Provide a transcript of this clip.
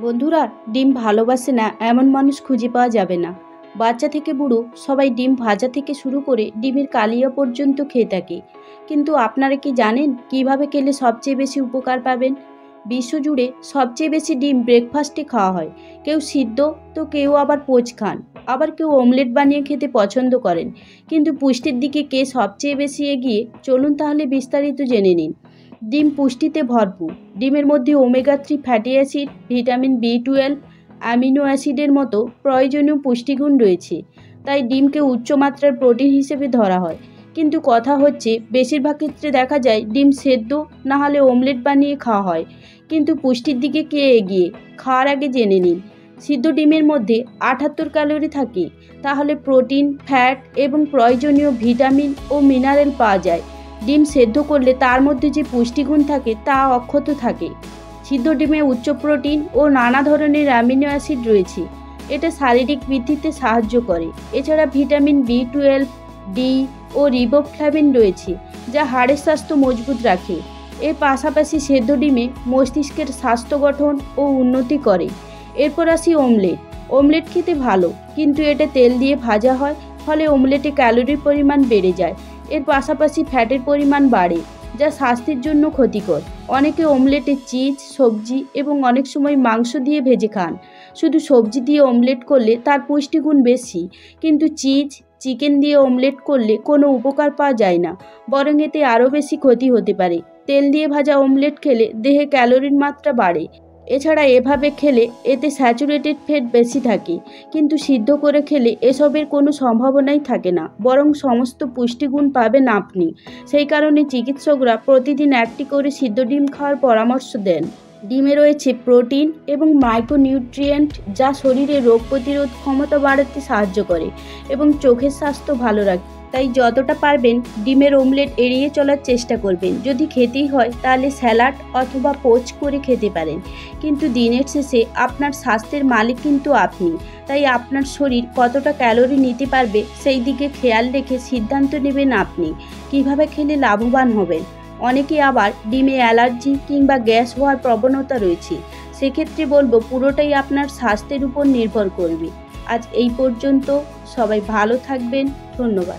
বন্ধুরা, ডিম ভালোবাসে না এমন মানুষ খুঁজে পাওয়া যাবে না। বাচ্চা থেকে বুড়ো সবাই ডিম ভাজা থেকে শুরু করে ডিমের কালিয়া পর্যন্ত খেয়ে থাকে। কিন্তু আপনারা কি জানেন কিভাবে খেলে সবচেয়ে বেশি উপকার পাবেন? বিশ্বজুড়ে সবচেয়ে বেশি ডিম ব্রেকফাস্টে খাওয়া হয়। কেউ সিদ্ধ, তো কেউ আবার পোচ খান, আবার কেউ অমলেট বানিয়ে খেতে পছন্দ করেন। কিন্তু পুষ্টির দিকে কে সবচেয়ে বেশি এগিয়ে, চলুন তাহলে বিস্তারিত জেনে নিন। ডিম পুষ্টিতে ভরপুর। ডিমের মধ্যে omega-3 fatty acid, vitamin B12, amino অ্যাসিডের মতো প্রয়োজনীয় পুষ্টিগুণ রয়েছে। তাই ডিমকে উচ্চমাত্রার প্রোটিন হিসেবে ধরা হয়। কিন্তু কথা হচ্ছে, বেশিরভাগ ক্ষেত্রে দেখা যায় ডিম সেদ্ধ না হলে অমলেট বানিয়ে খাওয়া হয়। কিন্তু পুষ্টির দিকে কে এগিয়ে, খাওয়ার আগে জেনে নিন। সিদ্ধ ডিমের মধ্যে 78 ক্যালোরি থাকে। তাহলে প্রোটিন, ফ্যাট এবং প্রয়োজনীয় ভিটামিন ও মিনারেল পাওয়া যায়। ডিম সেদ্ধ করলে তার মধ্যে যে পুষ্টিগুণ থাকে তা অক্ষত থাকে। সিদ্ধ ডিমে উচ্চ প্রোটিন ও নানা ধরনের অ্যামিনো অ্যাসিড রয়েছে। এটা শারীরিক বৃদ্ধিতে সাহায্য করে। এছাড়া ভিটামিন B12, ডি ও রিবোফ্লাভিন রয়েছে, যা হাড়ের স্বাস্থ্য মজবুত রাখে। এর পাশাপাশি সেদ্ধ ডিমে মস্তিষ্কের স্বাস্থ্য গঠন ও উন্নতি করে। এরপর আসি অমলেট। অমলেট খেতে ভালো, কিন্তু এটা তেল দিয়ে ভাজা হয়, ফলে অমলেটে ক্যালোরির পরিমাণ বেড়ে যায়। এর পাশাপাশি ফ্যাটের পরিমাণ বাড়ে, যা স্বাস্থ্যের জন্য ক্ষতিকর। অনেকে অমলেটে চিজ, সবজি এবং অনেক সময় মাংস দিয়ে ভেজে খান। শুধু সবজি দিয়ে অমলেট করলে তার পুষ্টিগুণ বেশি, কিন্তু চিজ, চিকেন দিয়ে অমলেট করলে কোনো উপকার পাওয়া যায় না, বরং এতে আরও বেশি ক্ষতি হতে পারে। তেল দিয়ে ভাজা অমলেট খেলে দেহে ক্যালোরির মাত্রা বাড়ে। এছাড়া এভাবে খেলে এতে স্যাচুরেটেড ফ্যাট বেশি থাকে, কিন্তু সিদ্ধ করে খেলে এসবের কোনো সম্ভাবনাই থাকে না, বরং সমস্ত পুষ্টিগুণ পাবেন আপনি। সেই কারণে চিকিৎসকরা প্রতিদিন একটি করে সিদ্ধ ডিম খাওয়ার পরামর্শ দেন। ডিমে রয়েছে প্রোটিন এবং মাইক্রোনিউট্রিয়েন্ট, যা শরীরে রোগ প্রতিরোধ ক্ষমতা বাড়াতে সাহায্য করে এবং চোখের স্বাস্থ্য ভালো রাখে। তাই যতটা পারবেন ডিমের অমলেট এড়িয়ে চলার চেষ্টা করবেন। যদি খেতেই হয় তাহলে স্যালাড অথবা পোচ করে খেতে পারেন। কিন্তু দিনের শেষে আপনার স্বাস্থ্যের মালিক কিন্তু আপনি। তাই আপনার শরীর কতটা ক্যালোরি নিতে পারবে সেই দিকে খেয়াল রেখে সিদ্ধান্ত নেবেন আপনি কিভাবে খেলে লাভবান হবেন। অনেকে আবার ডিমে অ্যালার্জি কিংবা গ্যাস হওয়ার প্রবণতা রয়েছে। সেক্ষেত্রে বলবো, পুরোটাই আপনার স্বাস্থ্যের উপর নির্ভর করবে। আজ এই পর্যন্ত। সবাই ভালো থাকবেন। ধন্যবাদ।